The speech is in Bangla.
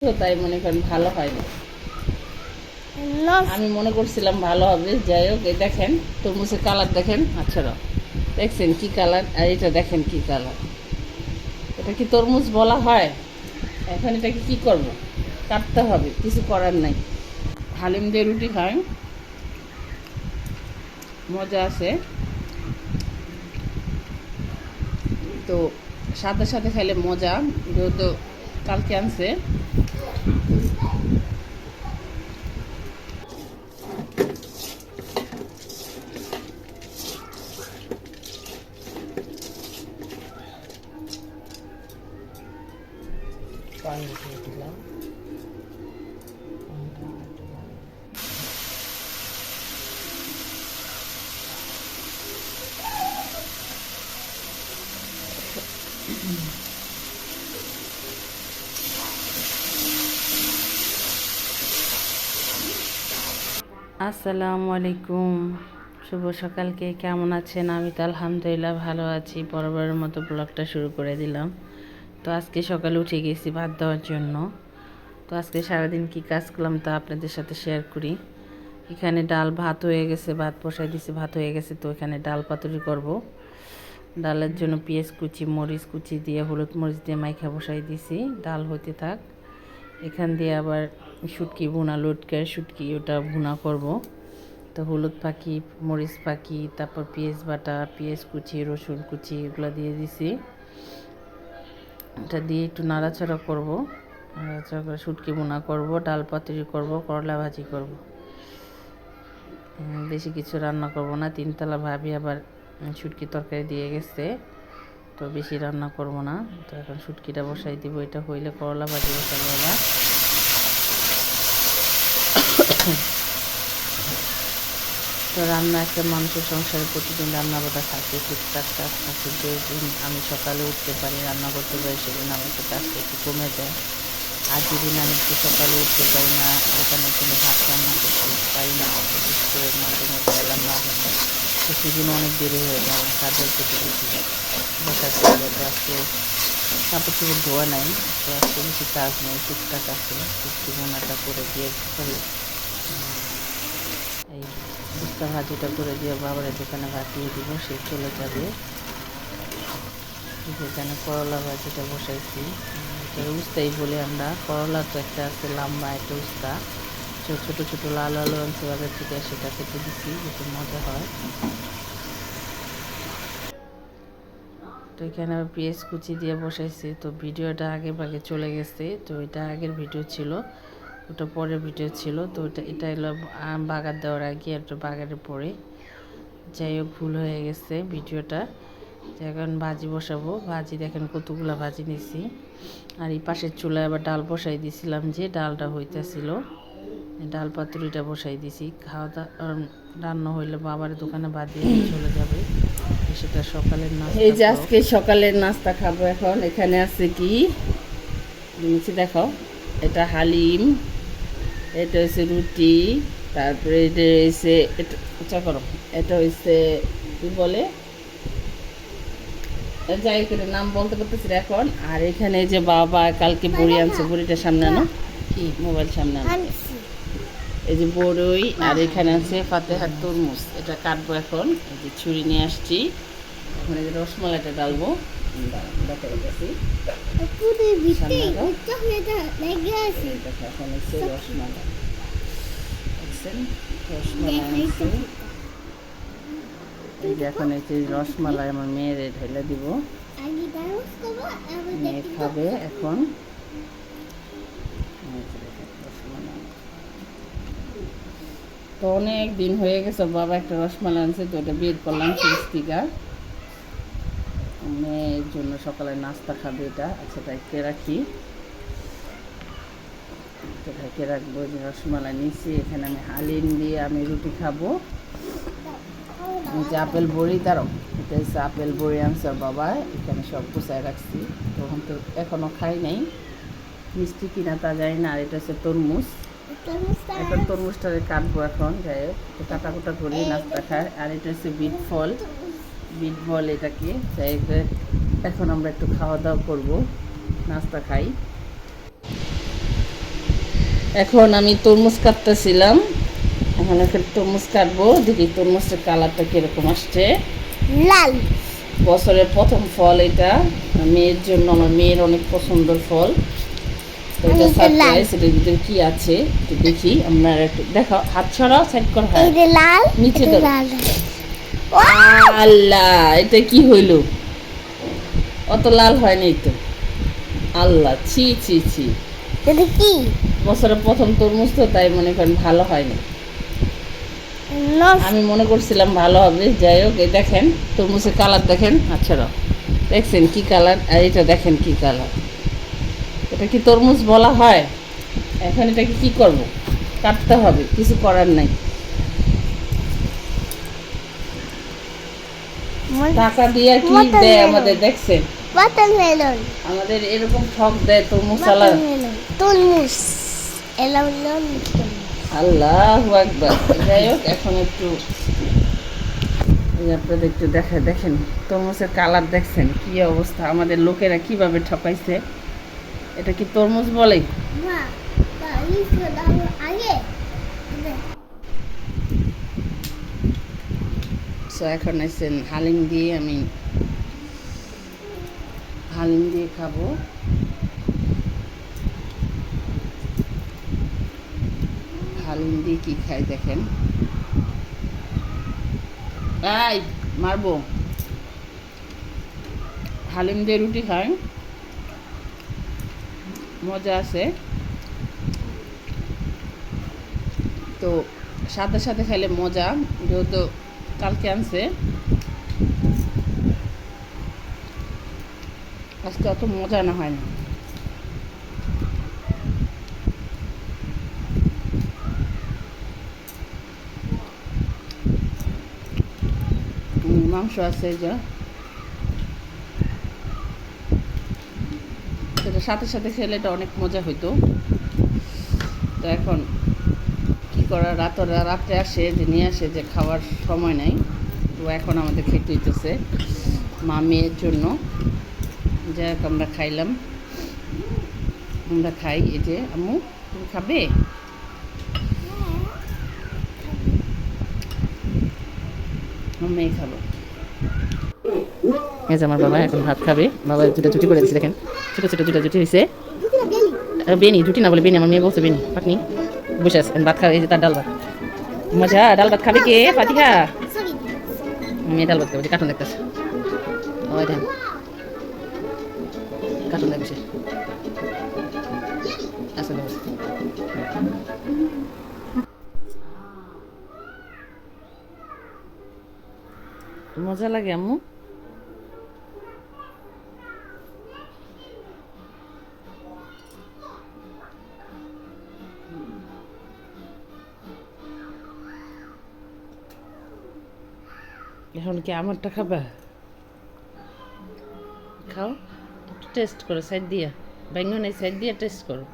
তাই মনে করেন ভালো হয়নি। আমি মনে করছিলাম ভালো হবে। যাই হোক, এই দেখেন তরমুজের কালার দেখেন। আচ্ছা, দেখছেন কি কালার? আর এটা দেখেন কি কালার। এটা কি তরমুজ বলা হয়? এখন এটাকে কি করব? কাটতে হবে, কিছু করার নাই। হালিম দিয়ে রুটি খায়, মজা আছে। তো সাথে সাথে খাইলে মজা, যেহেতু কালকে আনছে। পানি দিয়ে দিলাম। আসসালামু আলাইকুম, শুভ সকালকে কেমন আছেন? আমি তো আলহামদুলিল্লাহ ভালো আছি। বরাবরের মতো ব্লগটা শুরু করে দিলাম। তো আজকে সকালে উঠে গেছি ভাত দেওয়ার জন্য। তো আজকে সারাদিন কি কাজ করলাম তা আপনাদের সাথে শেয়ার করি। এখানে ডাল ভাত হয়ে গেছে, ভাত বসাই দিছি, ভাত হয়ে গেছে। তো এখানে ডাল পাতুরি করব। ডালের জন্য পেঁয়াজ কুচি, মরিচ কুচি দিয়ে, হলুদ মরিচ দিয়ে মাইখা বসাই দিছি, ডাল হইতে থাক। এখান দিয়ে আবার শুটকি ভুনা, লটকার শুটকি, ওটা ভুনা করব। তো হলুদ পাখি, মরিচ পাখি, তারপর পেঁয়াজ বাটা, পেঁয়াজ কুচি, রসুন কুচি, এগুলো দিয়ে দিছি। এটা দিয়ে একটু নাড়াচাড়া করব। নাড়াচাড়া করে শুটকি ভুনা করব, ডাল পাতুরি করব, করলা ভাজি করব। বেশি কিছু রান্না করব না। তিনতলা ভাবি আবার শুটকি তরকারি দিয়ে গেছে, তো বেশি রান্না করব না। তো এখন শুটকিটা বসাই দিব। এটা হইলে করলা ভাজি বসাবো আবার। তো রান্না একটা মানুষের সংসারে প্রতিদিন রান্না বান্না থাকে, টুকটাক কাজ থাকে। যেদিন আমি সকালে উঠতে পারি, রান্না করতে পারি, সেদিন আমার একটু কাজটা একটু কমে যায়। আর যেদিন আমি একটু সকালে উঠতে পারি না, ওখানে কোনো ভাত রান্না করতে পারি না, বিশেষ করে মাঝে মধ্যে এলাম না হয়, তো সেদিন অনেক দেরি হয়ে যায়, আমার কাজের প্রতি বেশি বসার চলে। তো আজকে কাপড় চোপড় ধোয়া নাই, তো আজকে বেশি কাজ নেই, টুকটাক আছে। টুকটি বোনাটা করে দিয়ে সরি এই ফুচকা ভাজিটা করে দিয়ে বাবারের দোকানে ভাতিয়ে দিব, সে চলে যাবে। এখানে করলা ভাজিটা বসাইছি। এটা উস্তাই বলে আমরা। করলা তো একটা আছে লম্বা একটা উস্তা, ছোটো ছোটো লাল আলু আনছে বাজার থেকে, সেটা খেতে দিচ্ছি, যেটা মজা হয়। তো এখানে আবার পেঁয়াজ কুচি দিয়ে বসাইছি। তো ভিডিওটা আগে ভাগে চলে গেছে, তো এটা আগের ভিডিও ছিল, ওটা পরের ভিডিও ছিল। তো এটা এলো বাগার দেওয়ার আগে, একটা বাগারের পরে। যাই হোক, ভুল হয়ে গেছে ভিডিওটা। এখন ভাজি বসাবো। ভাজি দেখেন কতগুলো ভাজি নিছি। আর এই পাশের চুলায় আবার ডাল বসাই দিছিলাম, যে ডালটা হইতেছিল, ডাল পাতুরিটা বসাই দিছি। খাওয়া দাওয়া রান্না হইলে বাবার দোকানে বাদ দিয়ে চলে যাবে, সেটা সকালের নাস্তা। এই যে আজকে সকালের নাস্তা খাবো। এখন এখানে আছে কি নিচে দেখো, এটা হালিম, এটা হচ্ছে রুটি, তারপরে এটা হচ্ছে এটা করো, এটা হচ্ছে কি বলে, যাই করে নাম বলতে পারতেছি এখন। আর এখানে যে বাবা কালকে বড়ি আনছে, বড়িটার সামনে আনো, কি মোবাইল সামনে আনো, এই যে বড়ই। আর এখানে আছে ফাতেহার তরমুজ, এটা কাটবো এখন। এই যে ছুরি নিয়ে আসছি, এখন এই যে রসমালাইটা ডালবো। এখন হচ্ছে রসমালাই, দেখছেন রসমালাই। এই যে এখন এই যে রসমালাই আমার মেয়ের ঢেলে দিব, মেয়ে খাবে এখন। তো অনেক দিন হয়ে গেছে, বাবা একটা রসমালাই আনছে, তো ওটা বের করলাম ফ্রিজ থেকে। মেয়ের জন্য সকালে নাস্তা খাবে এটা। আচ্ছা, ঢেকে রাখি, তো ঢেকে রাখবো। যে রসমালাই নিচ্ছি, এখানে আমি হালিম দিয়ে আমি রুটি খাবো। যে আপেল বড়ি, দাঁড়ো, এটা হচ্ছে আপেল বড়ি আনছে বাবা, এখানে সব গুছায় রাখছি। তখন তো এখনও খাই নাই, মিষ্টি কিনা তা যাই না। আর এটা হচ্ছে তরমুজ, এখন তরমুজটারে কাটবো এখন। যাই হোক, কাটা কুটা করি নাস্তা খায়। আর এটা হচ্ছে বিট ফল, বিট বল এটাকে। যাই হোক, এখন আমরা একটু খাওয়া দাওয়া করবো, নাস্তা খাই। এখন আমি তরমুজ কাটতেছিলাম, এখন একটা তরমুজ কাটবো, দেখি তরমুজের কালারটা কিরকম আসছে। লাল। বছরের প্রথম ফল এটা, মেয়ের জন্য, আমার মেয়ের অনেক পছন্দের ফল। তো এটা সারপ্রাইজ, এটার ভিতরে কি আছে একটু দেখি। আমরা একটু দেখো, হাত ছড়াও, সাইড কর, হ্যাঁ এই যে লাল, নিচে এটা দাও। লাল। আল্লাহ, এটা কি হইল? অত লাল হয়নি তো। আল্লাহ, ছি ছি ছি। এটা কি? বছরের প্রথম তরমুজ তো, তাই মনে করেন ভালো হয়নি। নষ্ট। আমি মনে করছিলাম ভালো হবে। যাই হোক, এই দেখেন তরমুজের কালার দেখেন। আচ্ছা, দেখছেন কি কালার? আর এটা দেখেন কি কালার। এটা কি তরমুজ বলা হয়? এখন এটাকে কি করব? কাটতে হবে, কিছু করার নাই। টাকা দিয়ে কি দেয় আমাদের, দেখছেন? ওয়াটারমেলন। আমাদের এরকম ঠক দেয় তরমুজ আলা। তরমুজ। এলাম। আল্লাহু আকবার। যাই হোক, এখন একটু আপনাদের একটু দেখেন তরমুজের কালার দেখছেন কি অবস্থা, আমাদের লোকেরা কিভাবে ঠকাইছে। এটা কি তরমুজ বলে? সো এখন আছেন হালিম দিয়ে, আমি হালিম দিয়ে খাবো। হালিম দিয়ে কি খাই দেখেন। এই মারবো। হালিম দিয়ে রুটি খাই, মজা আছে। তো সাথে সাথে খাইলে মজা, যেহেতু কালকে আনছে, আজকে অত মজা না হয় না। মাংস আছে যা, সেটা সাথে সাথে খেলে এটা অনেক মজা হইতো। তো এখন কি করার, রাত্রে আসে যে নিয়ে আসে, যে খাওয়ার সময় নাই। তো এখন আমাদের খেতে হইতেছে, মা মেয়ের জন্য। যাই হোক, আমরা খাইলাম, আমরা খাই। এই যে আম্মু, তুমি খাবে? আমার মেয়ে খাবো। এই যে আমার বাবা এখন ভাত খাবে। বাবা দুটা জুটি করে দিচ্ছে, দেখেন ছোটো ছোটো দুটা জুটি হয়েছে। বেনি জুটি না বলে বেনি, আমার মেয়ে বলছে বেনি, পাকনি। বসে আছে ভাত খাবে, এই যে তার ডাল ভাত। মজা, ডাল ভাত খাবে কে? ফাতিহা। মেয়ে ডাল ভাত খাবে, কার্টুন দেখতেছে। ওই দেন কার্টুন দেখছে। আসলে মজা লাগে আম্মু। এখন কি আমারটা খাবা? খাও, টেস্ট করো সাইড দিয়া, ব্যাঙ্গন এই সাইড দিয়ে টেস্ট করো।